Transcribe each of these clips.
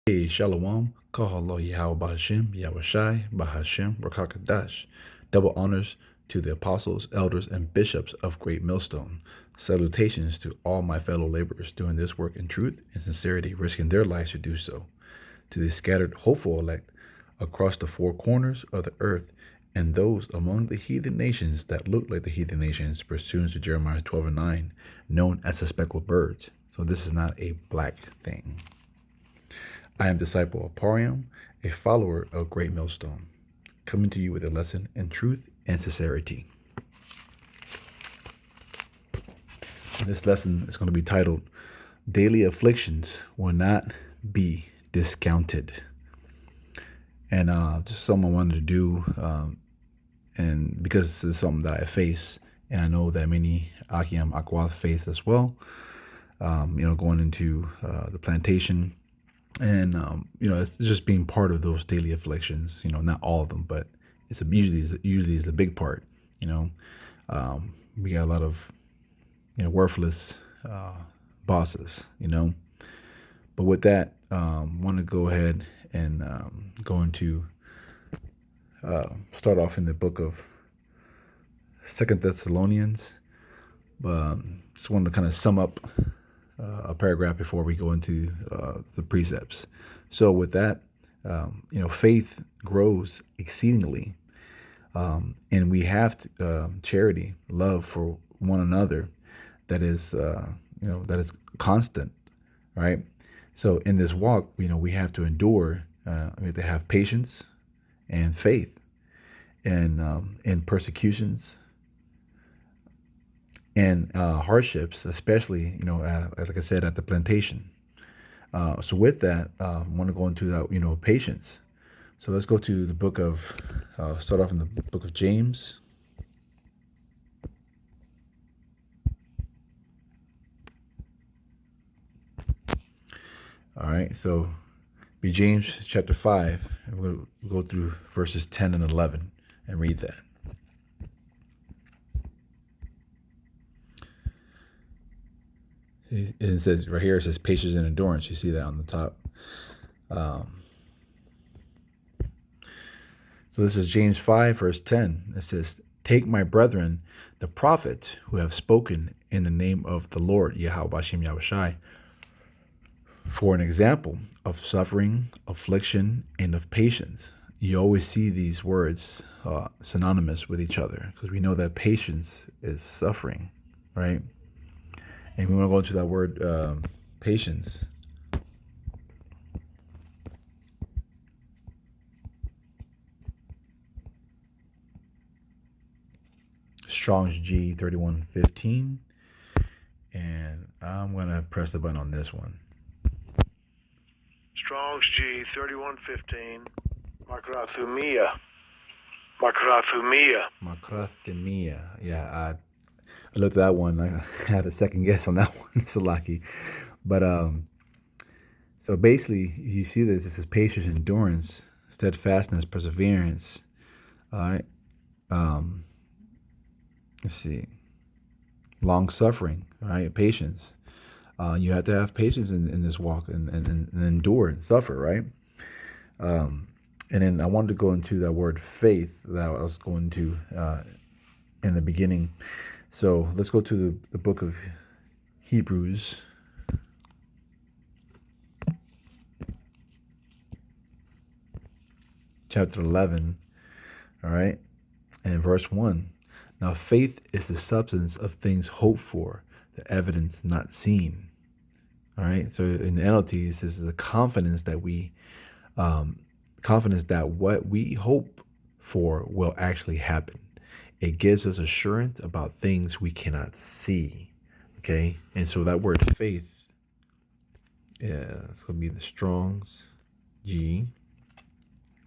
Hey, Shalom, Kahalo Yahweh Bahashim, Yahweh Shai, Bahashim, Rakakadash. Double honors to the apostles, elders, and bishops of Great Millstone. Salutations to all my fellow laborers doing this work in truth and sincerity, risking their lives to do so. To the scattered hopeful elect across the four corners of the earth, and those among the heathen nations that look like the heathen nations, pursuant to Jeremiah 12:9, known as the speckled birds. So this is not a black thing. I am disciple of Parium, a follower of Great Millstone, coming to you with a lesson in truth and sincerity. This lesson is going to be titled, Daily Afflictions Will Not Be Discounted. And just something I wanted to do, and because this is something that I face, and I know that many Akiam Akwath face as well, going into the plantation. And it's just being part of those daily afflictions. Not all of them, but it's usually is the big part. We got a lot of worthless bosses. But with that, want to go ahead and going to start off in the book of Second Thessalonians. Just wanted to kind of sum up a paragraph before we go into the precepts. So with that, faith grows exceedingly, and we have charity, love for one another that is constant, right? So in this walk, we have to endure. We have to have patience and faith, and in persecutions and hardships, especially, like I said, at the plantation. So with that, I want to go into that, patience. So let's go to the book of, start off in the book of James. All right, so be James chapter 5, and we'll go through verses 10 and 11 and read that. It says right here, it says patience and endurance. You see that on the top. So this is James 5, verse 10. It says, "Take my brethren, the prophets who have spoken in the name of the Lord, Yahweh Bashim Yahushai, for an example of suffering, affliction, and of patience." You always see these words synonymous with each other, because we know that patience is suffering, right? And we want to go into that word, patience. Strong's G 3115. And I'm going to press the button on this one. Strong's G 3115. Makrathumia. Makrathumia. Makrathumia. Yeah, I looked at that one. I had a second guess on that one. It's lucky. But so basically, you see this. This is patience, endurance, steadfastness, perseverance. All right. Let's see. Long suffering, right? Patience. You have to have patience in this walk and endure and suffer, right? And then I wanted to go into that word faith that I was going to in the beginning. So let's go to the book of Hebrews. Chapter 11, all right, and verse 1. Now faith is the substance of things hoped for, the evidence not seen. All right, so in the NLT, it says the confidence that what we hope for will actually happen. It gives us assurance about things we cannot see. Okay, and so that word faith, yeah, it's gonna be the Strong's G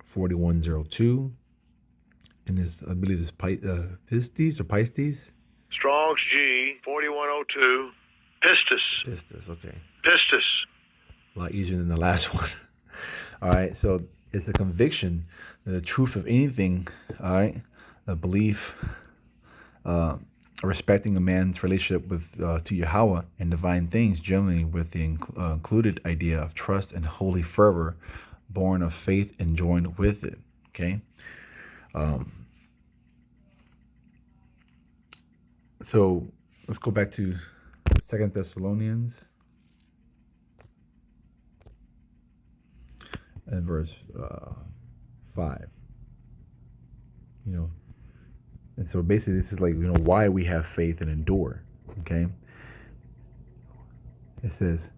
4102, and this, I believe, it's Pistis or Pistis. Strong's G 4102. Pistis. Pistis, okay. Pistis. A lot easier than the last one. All right, so it's a conviction, the truth of anything. All right, the belief respecting a man's relationship with to Yahweh and divine things, generally with the included idea of trust and holy fervor, born of faith and joined with it. Okay, so let's go back to 2 Thessalonians and verse 5. You know, and so basically this is like, why we have faith and endure. Okay, it says,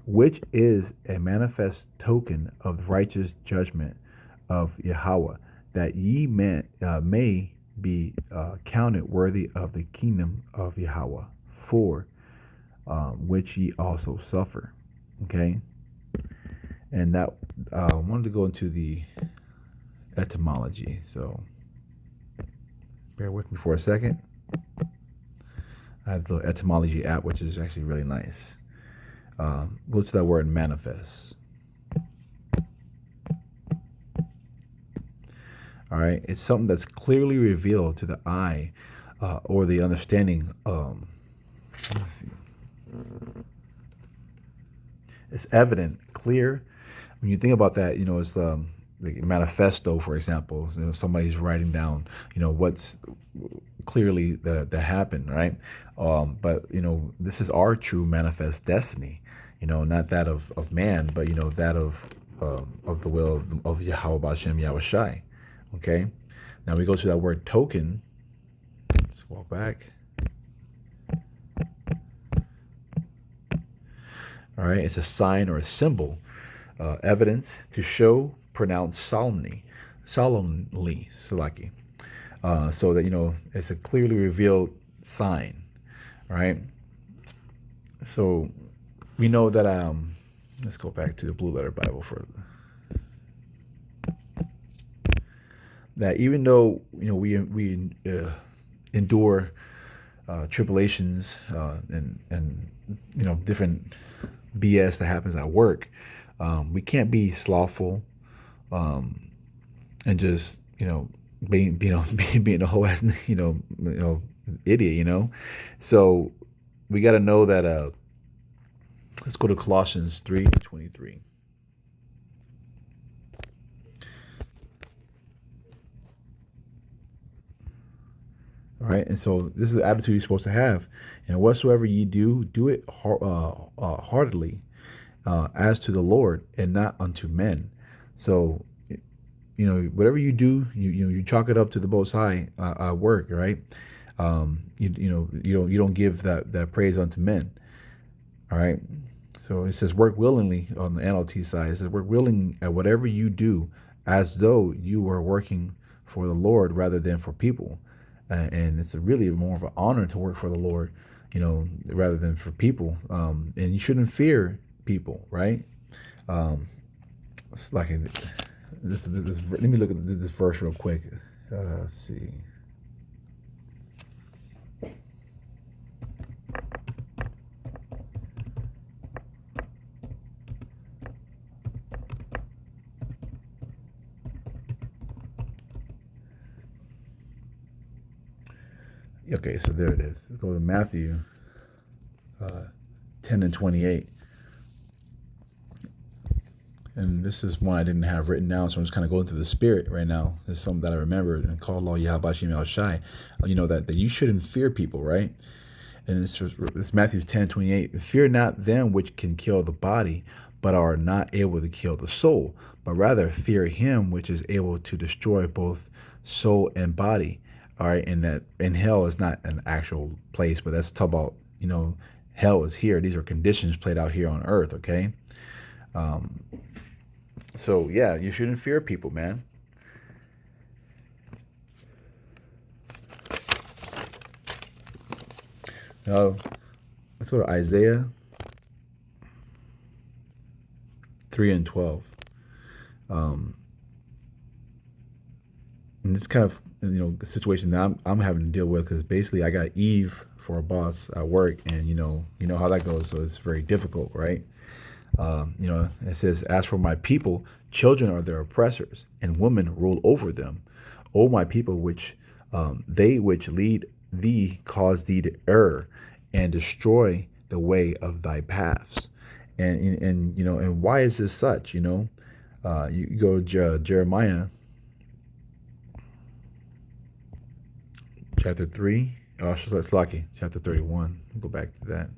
which is a manifest token of the righteous judgment of Yahweh, that ye may be counted worthy of the kingdom of Yahweh, for which ye also suffer. Okay, and that I wanted to go into the etymology, so bear with me for a second. I have the etymology app, which is actually really nice. Go to that word manifest. All right, it's something that's clearly revealed to the eye or the understanding. Let's see. It's evident, clear. When you think about that, it's like manifesto, for example. Somebody's writing down, what's clearly that happened, right? But this is our true manifest destiny. Not that of man, but that of the will of Yahweh Bashem Yahweh Shai. Okay, now we go to that word token. Let's walk back. All right, it's a sign or a symbol, evidence to show, pronounce solemnly, Salaki. So that it's a clearly revealed sign. All right. So we know that let's go back to the Blue Letter Bible for that. Even though we endure tribulations and different BS that happens at work, we can't be slothful and just being being a whole ass idiot. So we got to know that. Let's go to Colossians 3:23. All right, and so this is the attitude you're supposed to have. And whatsoever ye do, do it heartily, as to the Lord and not unto men. So, whatever you do, you chalk it up to the Most High work, right? You don't give that praise unto men. All right. So it says work willingly on the NLT side. It says work willing at whatever you do, as though you were working for the Lord rather than for people. And it's really more of an honor to work for the Lord, rather than for people. And you shouldn't fear people, right? It's like this. Let me look at this verse real quick. Let's see. Okay, so there it is. Let's go to Matthew 10:28. And this is one I didn't have written down, so I'm just kind of going through the spirit right now. There's something that I remembered, and call Allah Yahabashim El Shai. That you shouldn't fear people, right? And it's Matthew 10:28. Fear not them which can kill the body, but are not able to kill the soul, but rather fear him which is able to destroy both soul and body. All right, and hell is not an actual place, but that's talk about hell is here. These are conditions played out here on earth. Okay, so yeah, you shouldn't fear people, man. Now let's go to Isaiah 3:12. And this kind of the situation that I'm having to deal with, because basically I got Eve for a boss at work, and you know how that goes, so it's very difficult, right? It says, as for my people, children are their oppressors, and women rule over them. O my people, which they which lead thee cause thee to err, and destroy the way of thy paths. And why is this such? You go Jeremiah chapter 3. Oh, it's lucky. Chapter 31. We'll go back to that.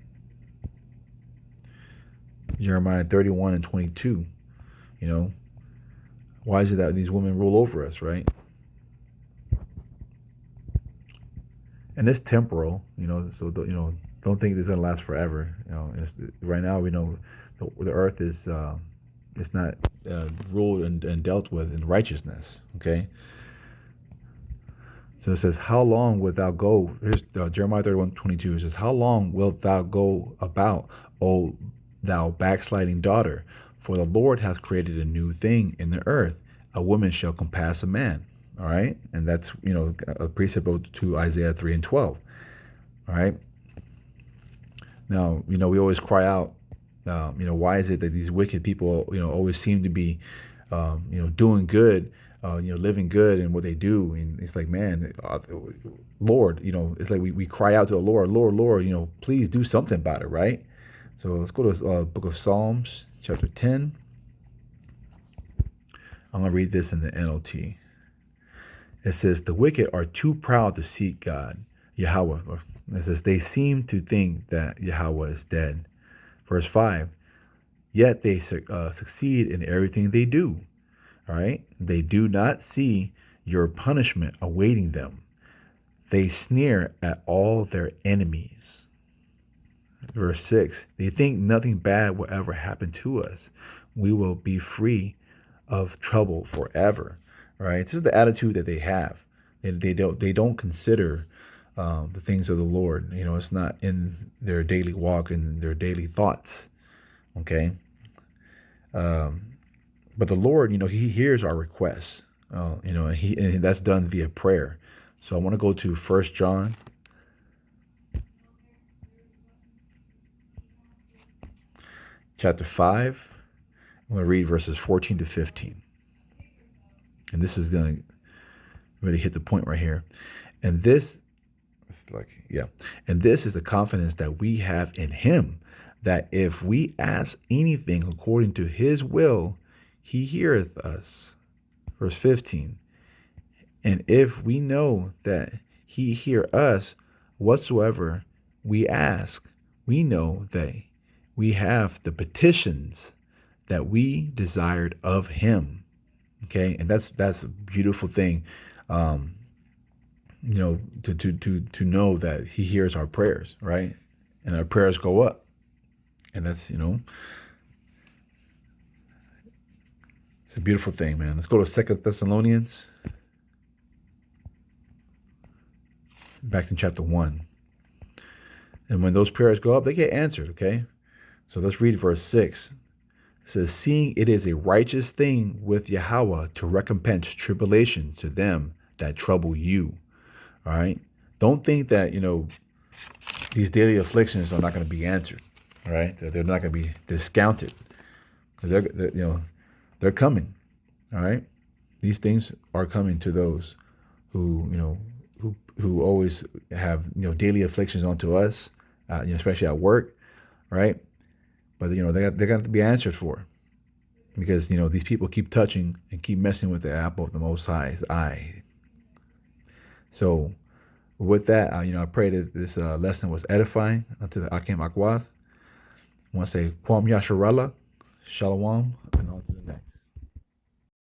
Jeremiah 31 and 22. You know, why is it that these women rule over us, right? And it's temporal, so don't think this is gonna last forever. Right now we know the earth is it's not ruled and dealt with in righteousness. Okay, so it says, "How long wilt thou go?" Here's Jeremiah 31:22. It says, "How long wilt thou go about, O thou backsliding daughter? For the Lord hath created a new thing in the earth. A woman shall compass a man." All right, and that's a precept to Isaiah 3:12. All right. Now we always cry out. Why is it that these wicked people always seem to be doing good, living good in what they do? And it's like, man, Lord, it's like we cry out to the Lord, Lord, Lord, please do something about it, right? So let's go to book of Psalms, chapter 10. I'm going to read this in the NLT. It says, "The wicked are too proud to seek God, Yahweh." It says, "They seem to think that Yahweh is dead." Verse 5, "Yet they succeed in everything they do." All right? "They do not see your punishment awaiting them. They sneer at all their enemies." Verse 6, "They think nothing bad will ever happen to us. We will be free of trouble forever." All right? This is the attitude that they have. They don't consider the things of the Lord. It's not in their daily walk and their daily thoughts. Okay. But the Lord, He hears our requests. And that's done via prayer. So I want to go to 1 John chapter 5. I'm going to read verses 14 to 15. And this is going to really hit the point right here. And this is the confidence that we have in Him, that if we ask anything according to His will, He heareth us. Verse 15. "And if we know that He hear us whatsoever we ask, we know that we have the petitions that we desired of Him." Okay, and that's a beautiful thing. To know that He hears our prayers, right? And our prayers go up. And that's, it's a beautiful thing, man. Let's go to 2 Thessalonians, back in chapter 1. And when those prayers go up, they get answered, okay? So let's read verse 6. It says, "Seeing it is a righteous thing with Yahweh to recompense tribulation to them that trouble you." All right? Don't think that, these daily afflictions are not going to be answered. All right? That they're not going to be discounted. Because they're coming. All right? These things are coming to those who always have, daily afflictions onto us, especially at work, right? But they're going to be answered for, because these people keep touching and keep messing with the apple of the Most High's eye. So with that, I pray that this lesson was edifying unto the Akim Akwath. I want to say Kwam Yasharallah, Shalom,